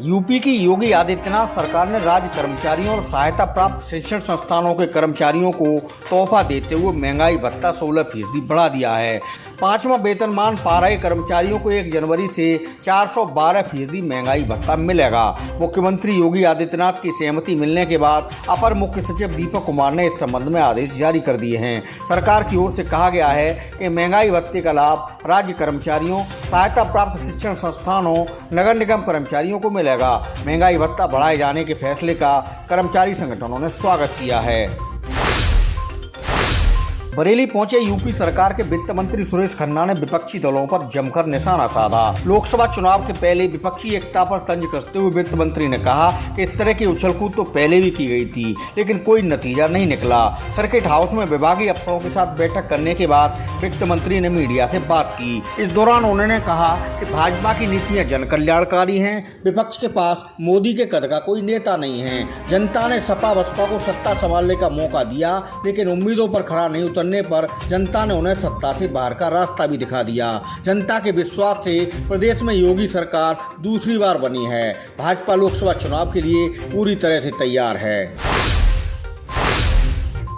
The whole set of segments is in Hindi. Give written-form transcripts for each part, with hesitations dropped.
यूपी की योगी आदित्यनाथ सरकार ने राज्य कर्मचारियों और सहायता प्राप्त शिक्षण संस्थानों के कर्मचारियों को तोहफा देते हुए महंगाई भत्ता 16% बढ़ा दिया है। 5वां वेतनमान पा रहे कर्मचारियों को 1 जनवरी से 412% महंगाई भत्ता मिलेगा। मुख्यमंत्री योगी आदित्यनाथ की सहमति मिलने के बाद अपर मुख्य सचिव दीपक कुमार ने इस संबंध में आदेश जारी कर दिए हैं। सरकार की ओर से कहा गया है कि महंगाई भत्ते का लाभ राज्य कर्मचारियों, सहायता प्राप्त शिक्षण संस्थानों, नगर निगम कर्मचारियों को मिलेगा। महंगाई भत्ता बढ़ाए जाने के फैसले का कर्मचारी संगठनों ने स्वागत किया है। बरेली पहुंचे यूपी सरकार के वित्त मंत्री सुरेश खन्ना ने विपक्षी दलों पर जमकर निशाना साधा। लोकसभा चुनाव के पहले विपक्षी एकता पर तंज कसते हुए वित्त मंत्री ने कहा कि इस तरह की उछलकूद तो पहले भी की गई थी, लेकिन कोई नतीजा नहीं निकला। सर्किट हाउस में विभागीय अफसरों के साथ बैठक करने के बाद वित्त मंत्री ने मीडिया से बात की। इस दौरान उन्होंने कहा कि भाजपा की नीतियां जन कल्याणकारी हैं, विपक्ष के पास मोदी के कद का कोई नेता नहीं है। जनता ने सपा बसपा को सत्ता संभालने का मौका दिया, लेकिन उम्मीदों पर खरा नहीं उतरने पर जनता ने उन्हें सत्ता से बाहर का रास्ता भी दिखा दिया। जनता के विश्वास से प्रदेश में योगी सरकार दूसरी बार बनी है। भाजपा लोकसभा चुनाव के लिए पूरी तरह से तैयार है।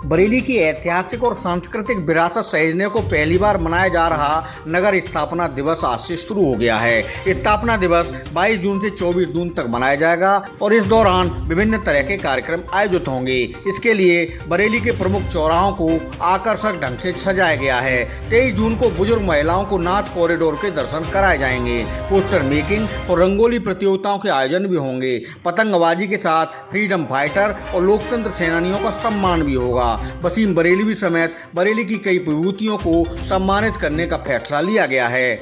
बरेली की ऐतिहासिक और सांस्कृतिक विरासत सहेजने को पहली बार मनाया जा रहा नगर स्थापना दिवस आज से शुरू हो गया है। स्थापना दिवस 22 जून से 24 जून तक मनाया जाएगा और इस दौरान विभिन्न तरह के कार्यक्रम आयोजित होंगे। इसके लिए बरेली के प्रमुख चौराहों को आकर्षक ढंग से सजाया गया है। 23 जून को बुजुर्ग महिलाओं को नाथ कॉरिडोर के दर्शन कराए जाएंगे। पोस्टर मेकिंग और रंगोली प्रतियोगिताओं के आयोजन भी होंगे। पतंगबाजी के साथ फ्रीडम फाइटर और लोकतंत्र सेनानियों का सम्मान भी होगा। वसीम बरेलवी समेत बरेली की कई विभूतियों को सम्मानित करने का फैसला लिया गया है।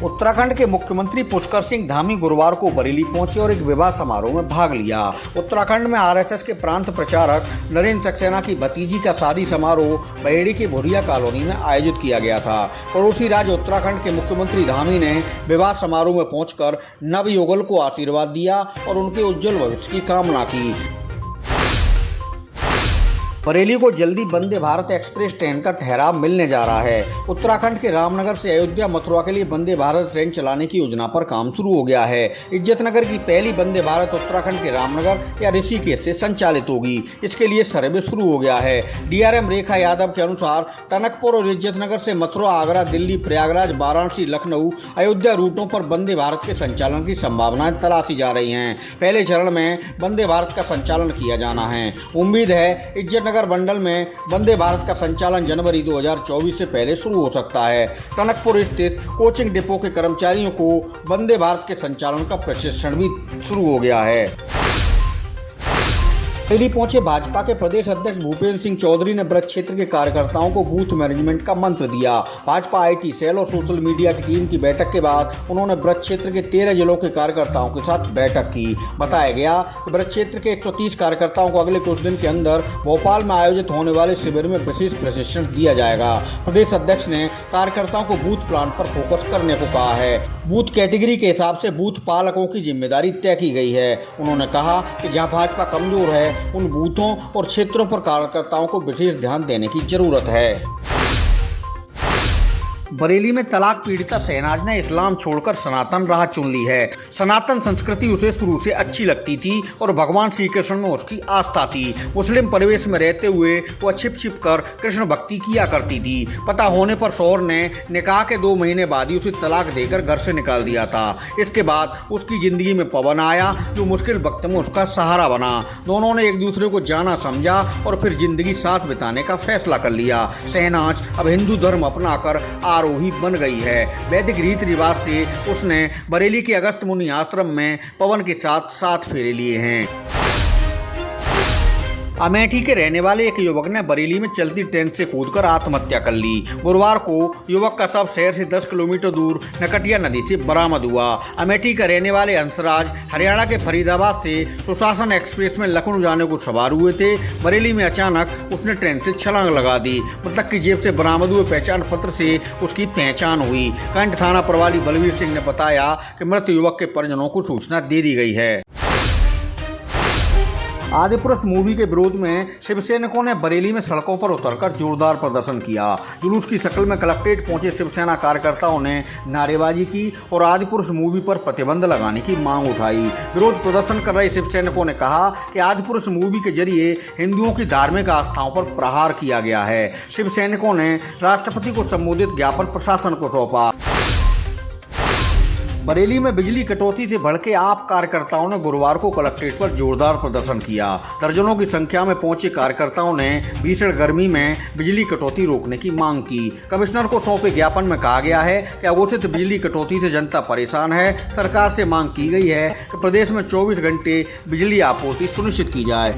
उत्तराखंड के मुख्यमंत्री पुष्कर सिंह धामी गुरुवार को बरेली पहुंचे और एक विवाह समारोह में भाग लिया। उत्तराखंड में आरएसएस के प्रांत प्रचारक नरेंद्र सक्सेना की भतीजी का शादी समारोह बहेड़ी के भुरिया कॉलोनी में आयोजित किया गया था। पड़ोसी राज्य उत्तराखंड के मुख्यमंत्री धामी ने विवाह समारोह में पहुंचकर नवयुगल को आशीर्वाद दिया और उनके उज्जवल भविष्य की कामना की। बरेली को जल्दी वंदे भारत एक्सप्रेस ट्रेन का ठहराव मिलने जा रहा है। उत्तराखंड के रामनगर से अयोध्या मथुरा के लिए वंदे भारत ट्रेन चलाने की योजना पर काम शुरू हो गया है। इज्जतनगर की पहली वंदे भारत उत्तराखंड के रामनगर या ऋषिकेश से संचालित होगी। इसके लिए सर्वे शुरू हो गया है। डीआरएम रेखा यादव के अनुसार टनकपुर और इज्जतनगर से मथुरा, आगरा, दिल्ली, प्रयागराज, वाराणसी, लखनऊ, अयोध्या रूटों पर वंदे भारत के संचालन की संभावनाएं तलाशी जा रही हैं। पहले चरण में वंदे भारत का संचालन किया जाना है। उम्मीद है इज्जतनगर मंडल में वंदे भारत का संचालन जनवरी 2024 से पहले शुरू हो सकता है। टनकपुर स्थित कोचिंग डिपो के कर्मचारियों को वंदे भारत के संचालन का प्रशिक्षण भी शुरू हो गया है। दिल्ली पहुंचे भाजपा के प्रदेश अध्यक्ष भूपेंद्र सिंह चौधरी ने ब्रज क्षेत्र के कार्यकर्ताओं को बूथ मैनेजमेंट का मंत्र दिया। भाजपा आईटी सेल और सोशल मीडिया की टीम की बैठक के बाद उन्होंने ब्रज क्षेत्र के 13 जिलों के कार्यकर्ताओं के साथ बैठक की। बताया गया कि ब्रज क्षेत्र के 130 कार्यकर्ताओं को अगले कुछ दिन के अंदर भोपाल में आयोजित होने वाले शिविर में विशेष प्रशिक्षण दिया जाएगा। प्रदेश अध्यक्ष ने कार्यकर्ताओं को बूथ प्लान पर फोकस करने को कहा है। बूथ कैटेगरी के हिसाब से बूथ पालकों की जिम्मेदारी तय की गई है। उन्होंने कहा कि जहां भाजपा कमजोर है उन बूथों और क्षेत्रों पर कार्यकर्ताओं को विशेष ध्यान देने की जरूरत है। बरेली में तलाक पीड़िता शहनाज ने इस्लाम छोड़कर सनातन राह चुन ली है। सनातन संस्कृति उसे शुरू से अच्छी लगती थी और भगवान श्री कृष्ण में उसकी आस्था थी। मुस्लिम परिवेश में रहते हुए वह छिप छिप कर कृष्ण भक्ति किया करती थी। पता होने पर शौहर ने निकाह के 2 महीने बाद ही उसे तलाक देकर घर से निकाल दिया था। इसके बाद उसकी जिंदगी में पवन आया जो मुश्किल वक्त में उसका सहारा बना। दोनों ने एक दूसरे को जाना समझा और फिर जिंदगी साथ बिताने का फैसला कर लिया। शहनाज अब हिंदू धर्म अपनाकर आरोही बन गई है। वैदिक रीति रिवाज से उसने बरेली के अगस्त मुनि आश्रम में पवन के साथ 7 फेरे लिए हैं। अमेठी के रहने वाले एक युवक ने बरेली में चलती ट्रेन से कूदकर आत्महत्या कर ली। गुरुवार को युवक का शव शहर से 10 किलोमीटर दूर नकटिया नदी से बरामद हुआ। अमेठी का रहने वाले हंसराज हरियाणा के फरीदाबाद से सुशासन एक्सप्रेस में लखनऊ जाने को सवार हुए थे। बरेली में अचानक उसने ट्रेन से छलांग लगा दी। मृतक की जेब से बरामद हुए पहचान पत्र से उसकी पहचान हुई। कंठ थाना प्रभारी बलवीर सिंह ने बताया कि मृत युवक के परिजनों को सूचना दे दी गई है। आदिपुरुष मूवी के विरोध में शिवसैनिकों ने बरेली में सड़कों पर उतरकर जोरदार प्रदर्शन किया। जुलूस की शक्ल में कलेक्ट्रेट पहुंचे शिवसेना कार्यकर्ताओं ने नारेबाजी की और आदिपुरुष मूवी पर प्रतिबंध लगाने की मांग उठाई। विरोध प्रदर्शन कर रहे शिवसैनिकों ने कहा कि आदिपुरुष मूवी के जरिए हिंदुओं की धार्मिक आस्थाओं पर प्रहार किया गया है। शिवसैनिकों ने राष्ट्रपति को संबोधित ज्ञापन प्रशासन को सौंपा। बरेली में बिजली कटौती से भड़के आप कार्यकर्ताओं ने गुरुवार को कलेक्ट्रेट पर जोरदार प्रदर्शन किया। दर्जनों की संख्या में पहुंचे कार्यकर्ताओं ने भीषण गर्मी में बिजली कटौती रोकने की मांग की। कमिश्नर को सौंपे ज्ञापन में कहा गया है कि अघोषित बिजली कटौती से जनता परेशान है। सरकार से मांग की गई है कि प्रदेश में 24 घंटे बिजली आपूर्ति सुनिश्चित की जाए।